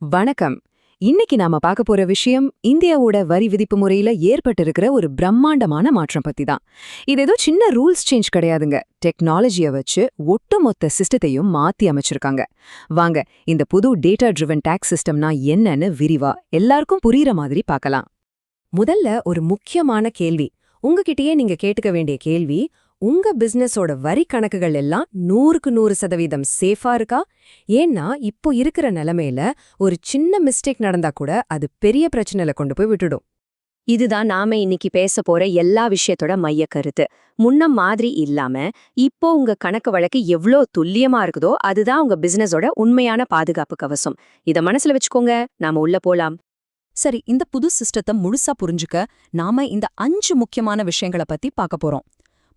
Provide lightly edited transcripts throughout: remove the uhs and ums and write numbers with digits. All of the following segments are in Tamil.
வணக்கம். இன்னைக்கு நாம பார்க்க போற விஷயம் இந்தியாவோட வரி விதிப்பு முறையில ஏற்பட்டிருக்கிற ஒரு பிரம்மாண்டமான மாற்றம் பத்தி தான். இது ஏதோ சின்ன ரூல்ஸ் சேஞ்ச் கிடையாதுங்க. டெக்னாலஜியை வச்சு ஒட்டுமொத்த சிஸ்டத்தையும் மாத்தி அமைச்சிருக்காங்க. வாங்க இந்த புது டேட்டா ட்ரிவன் டாக்ஸ் சிஸ்டம்னா என்னன்னு விரிவா எல்லாருக்கும் புரியுற மாதிரி பார்க்கலாம். முதல்ல ஒரு முக்கியமான கேள்வி, உங்ககிட்டயே நீங்க கேட்டுக்க வேண்டிய கேள்வி, உங்க பிசினஸோட வரி கணக்குகள் எல்லாம் 100க்கு 100% சேஃபா இருக்கா? ஏன்னா இப்போ இருக்கிற நிலைமையில ஒரு சின்ன மிஸ்டேக் நடந்தா கூட அது பெரிய பிரச்சனையில கொண்டு போய் விட்டுடும். இதுதான் நாம இன்னைக்கு பேச போற எல்லா விஷயத்தோட மைய கருத்து. முன்ன மாதிரி இல்லாம இப்போ உங்க கணக்கு வழக்கு எவ்ளோ துல்லியமா இருக்குதோ அதுதான் உங்க பிசினஸோட உண்மையான பாதுகாப்பு கவசம். இத மனசுல வச்சுக்கோங்க, நாம உள்ள போலாம். சரி, இந்த புது சிஸ்டத்தை முழுசா புரிஞ்சுக்க நாம இந்த 5 முக்கியமான விஷயங்களை பத்தி பார்க்க போறோம்.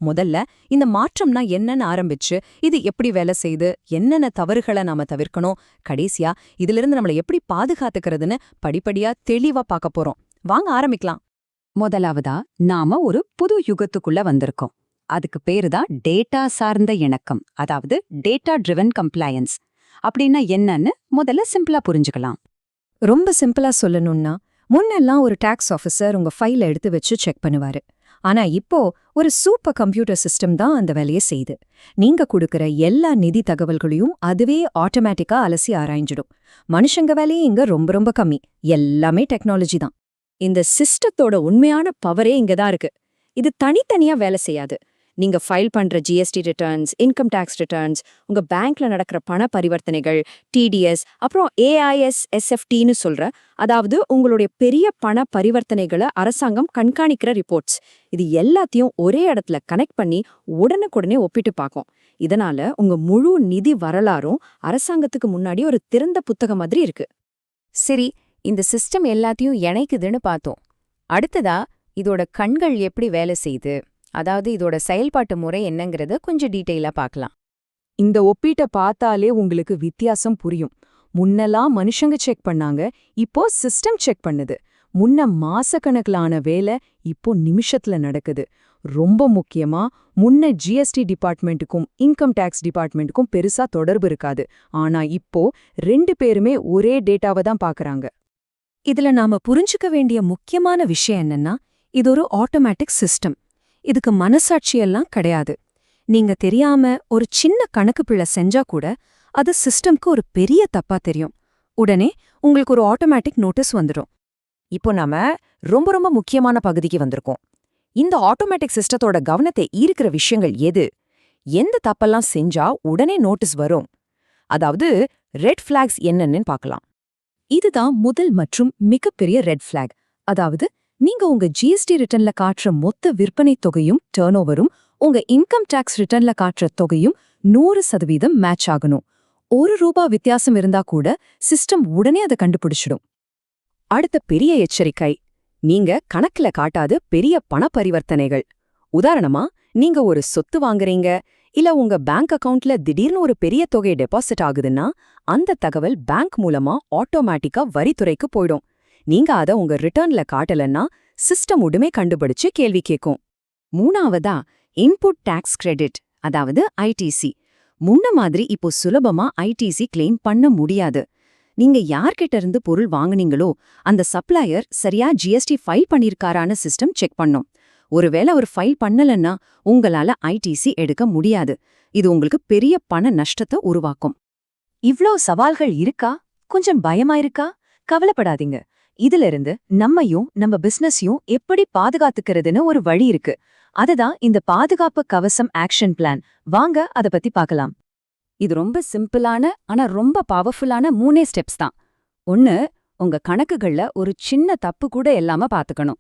முதல்ல இந்த மாற்றம்னா என்னன்னு ஆரம்பிச்சு இது எப்படி வேலை செய்யுது, என்னென்ன தவறுகளை நாம தவிர்க்கணும், கடைசியா இதிலிருந்து நம்மளை எப்படி பாதுகாத்துக்கிறதுன்னு படிப்படியா தெளிவா பார்க்க போறோம். வாங்க ஆரம்பிக்கலாம். முதலாவதா நாம ஒரு புது யுகத்துக்குள்ள வந்திருக்கோம். அதுக்கு பேருதான் டேட்டா சார்ந்த இணக்கம், அதாவது டேட்டா ட்ரிவன் கம்ப்ளையன்ஸ். அப்படின்னா என்னன்னு முதல்ல சிம்பிளா புரிஞ்சுக்கலாம். ரொம்ப சிம்பிளா சொல்லணும்னா, முன்னெல்லாம் ஒரு டாக்ஸ் ஆஃபீஸர் உங்க ஃபைலை எடுத்து வச்சு செக் பண்ணுவாரு. ஆனா இப்போ ஒரு சூப்பர் கம்ப்யூட்டர் சிஸ்டம் தான் அந்த வேலையை செய்யுது. நீங்க கொடுக்கிற எல்லா நிதி தகவல்களையும் அதுவே ஆட்டோமேட்டிக்கா அலசி ஆராய்ஞ்சிடும். மனுஷங்க வேலையே இங்க ரொம்ப ரொம்ப கம்மி. எல்லாமே டெக்னாலஜி தான். இந்த சிஸ்டத்தோட உண்மையான பவரே இங்க தான் இருக்கு. இது தனித்தனியா வேலை செய்யாது. நீங்க ஃபைல் பண்ற GST returns, income tax returns, உங்க பேங்க்ல நடக்கிற பண பரிவர்த்தனைகள், டிடிஎஸ், அப்புறம் ஏஐஎஸ் எஸ்எஃப்டின்னு சொல்ற, அதாவது உங்களுடைய பெரிய பண பரிவர்த்தனைகளை அரசாங்கம் கண்காணிக்கிற ரிப்போர்ட்ஸ், இது எல்லாத்தையும் ஒரே இடத்துல கனெக்ட் பண்ணி உடனுக்குடனே ஒப்பிட்டு பார்க்கும். இதனால உங்க முழு நிதி வரலாறும் அரசாங்கத்துக்கு முன்னாடி ஒரு திறந்த புத்தகம் மாதிரி இருக்கு. சரி, இந்த சிஸ்டம் எல்லாத்தையும் இணைக்குதுன்னு பார்த்தோம். அடுத்ததா இதோட கண்கள் எப்படி வேலை செய்யுது, அதாவது இதோட செயல்பாட்டு முறை என்னங்கிறத கொஞ்சம் டீட்டெயிலா பார்க்கலாம். இந்த ஒப்பீட்டை பார்த்தாலே உங்களுக்கு வித்தியாசம் புரியும். முன்னெல்லாம் மனுஷங்க செக் பண்ணாங்க, இப்போ சிஸ்டம் செக் பண்ணுது. முன்ன மாசக்கணக்கிலான வேலை இப்போ நிமிஷத்துல நடக்குது. ரொம்ப முக்கியமா, முன்ன ஜிஎஸ்டி டிபார்ட்மெண்ட்டுக்கும் இன்கம் டாக்ஸ் டிபார்ட்மெண்ட்டுக்கும் பெருசா தொடர்பு இருக்காது. ஆனா இப்போ 2 பேருமே ஒரே டேட்டாவை தான் பார்க்கறாங்க. இதுல நாம புரிஞ்சுக்க வேண்டிய முக்கியமான விஷயம் என்னன்னா, இது ஒரு ஆட்டோமேட்டிக் சிஸ்டம். இதுக்கு மனசாட்சியெல்லாம் கிடையாது. நீங்க தெரியாம ஒரு சின்ன கணக்கு பிழை செஞ்சா கூட அது சிஸ்டம்க்கு ஒரு பெரிய தப்பா தெரியும். உடனே உங்களுக்கு ஒரு ஆட்டோமேட்டிக் நோட்டீஸ் வந்துடும். இப்போ நாம ரொம்ப ரொம்ப முக்கியமான பகுதிக்கு வந்திருக்கோம். இந்த ஆட்டோமேட்டிக் சிஸ்டத்தோட கவனத்தை ஈர்க்கிற விஷயங்கள் எது, எந்த தப்பெல்லாம் செஞ்சா உடனே நோட்டீஸ் வரும், அதாவது ரெட் ஃபிளாக்ஸ் என்னன்னு பார்க்கலாம். இதுதான் முதல் மற்றும் மிகப்பெரிய ரெட் ஃபிளாக். அதாவது நீங்க உங்க ஜிஎஸ்டி ரிட்டர்ன்ல காட்டுற மொத்த விற்பனை தொகையும் டர்ன்ஓவரும் உங்க இன்கம் டாக்ஸ் ரிட்டர்ன்ல காட்டுற தொகையும் 100% மேட்ச் ஆகணும். ₹1 வித்தியாசம் இருந்தா கூட சிஸ்டம் உடனே அதை கண்டுபிடிச்சிடும். அடுத்த பெரிய எச்சரிக்கை, நீங்க கணக்குல காட்டாத பெரிய பண பரிவர்த்தனைகள். உதாரணமா, நீங்க ஒரு சொத்து வாங்குறீங்க, இல்ல உங்க பேங்க் அக்கவுண்ட்ல திடீர்னு ஒரு பெரிய தொகை டெபாசிட் ஆகுதுன்னா அந்த தகவல் பேங்க் மூலமா ஆட்டோமேட்டிக்கா வரித்துறைக்கு போயிடும். நீங்க அத உங்க ரிட்டர்ன்ல காட்டலன்னா சிஸ்டம் உடனே கண்டுபிடிச்சு கேள்வி கேட்கும். மூணாவதா இன்புட் டாக்ஸ் கிரெடிட், அதாவது ஐடிசி. முன்ன மாதிரி இப்போ சுலபமா ஐடிசி கிளைம் பண்ண முடியாது. நீங்க யார்கிட்ட இருந்து பொருள் வாங்குனீங்களோ அந்த சப்ளையர் சரியா ஜிஎஸ்டி ஃபைல் பண்ணிருக்காரான்னு சிஸ்டம் செக் பண்ணும். ஒருவேளை ஒரு ஃபைல் பண்ணலன்னா உங்களால ஐடிசி எடுக்க முடியாது. இது உங்களுக்கு பெரிய பண நஷ்டத்தை உருவாக்கும். இவ்ளோ சவால்கள் இருக்கா? கொஞ்சம் பயமா இருக்கா? கவலைப்படாதீங்க. இதுல இருந்து நம்மையும் நம்ம பிசினஸையும் எப்படி பாதுகாத்துக்கிறதுன்னு ஒரு வழி இருக்கு. அதுதான் இந்த பாதுகாப்பு கவசம் ஆக்ஷன் பிளான். வாங்க அத பத்தி பார்க்கலாம். இது ரொம்ப சிம்பிளான ஆனா ரொம்ப பவர்ஃபுல்லான 3 ஸ்டெப்ஸ் தான். 1, உங்க கணக்குகள்ல ஒரு சின்ன தப்பு கூட இல்லாம பாத்துக்கணும்.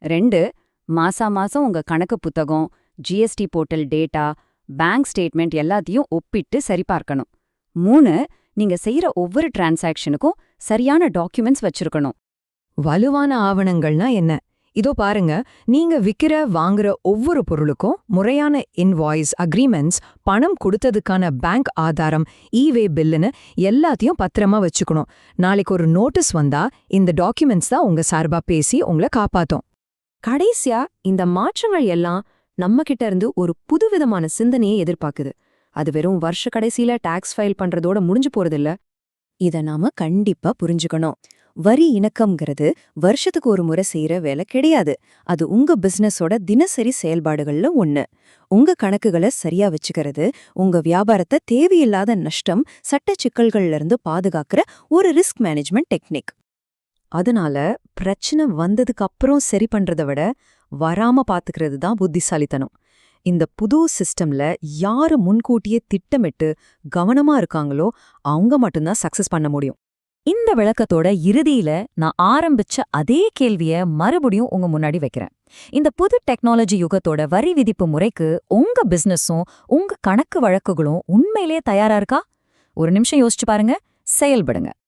2, மாசம் உங்க கணக்கு புத்தகம், GST portal data, bank statement எல்லாத்தையும் ஒப்பிட்டு சரிபார்க்கணும். 3, நீங்க செய்யற ஒவ்வொரு டிரான்சாக்ஷனுக்கும் சரியான டாக்குமெண்ட்ஸ் வச்சிருக்கணும். வலுவான ஆவணங்கள்னா என்ன? இதோ பாருங்க, நீங்க விக்கிற வாங்குற ஒவ்வொரு பொருளுக்கும் முறையான இன்வாய்ஸ், அக்ரிமெண்ட்ஸ், பணம் கொடுத்ததுக்கான பேங்க் ஆதாரம், ஈவே பில்லுன்னு எல்லாத்தையும் பத்திரமா வச்சுக்கணும். நாளைக்கு ஒரு நோட்டீஸ் வந்தா இந்த டாக்குமெண்ட்ஸ் தான் உங்க சார்பா பேசி உங்களை காப்பாத்தும். கடைசியா இந்த மாற்றங்கள் எல்லாம் நம்ம கிட்ட இருந்து ஒரு புதுவிதமான சிந்தனையை எதிர்பார்க்குது. அது வெறும் வருஷ கடைசியில டாக்ஸ் ஃபைல் பண்றதோட முடிஞ்சு போறதில்ல. இத நாம கண்டிப்பா புரிஞ்சுக்கணும். வரி இணக்கம்ங்கிறது வருஷத்துக்கு ஒரு முறை செய்யற வேலை கிடையாது. அது உங்க பிசினஸோட தினசரி செயல்பாடுகள்ல ஒண்ணு. உங்க கணக்குகளை சரியா வச்சுக்கிறது, உங்க வியாபாரத்தை தேவையில்லாத நஷ்டம், சட்ட சிக்கல்கள்ல இருந்து பாதுகாக்கிற ஒரு ரிஸ்க் மேனேஜ்மெண்ட் டெக்னிக். அதனால பிரச்சனை வந்ததுக்கு அப்புறம் சரி பண்றதை விட வராம பாத்துக்கிறது தான் புத்திசாலித்தனம். இந்த புது சிஸ்டம்ல யாரு முன்கூட்டியே திட்டமிட்டு கவனமா இருக்காங்களோ அவங்க மட்டும்தான் சக்சஸ் பண்ண முடியும். இந்த விளக்கத்தோட இறுதியில நான் ஆரம்பிச்ச அதே கேள்விய மறுபடியும் உங்க முன்னாடி வைக்கிறேன். இந்த புது டெக்னாலஜி யுகத்தோட வரி விதிப்பு முறைக்கு உங்க பிசினஸும் உங்க கணக்கு வழக்குகளும் உண்மையிலேயே தயாரா இருக்கா? ஒரு நிமிஷம் யோசிச்சு பாருங்க, செயல்படுங்க.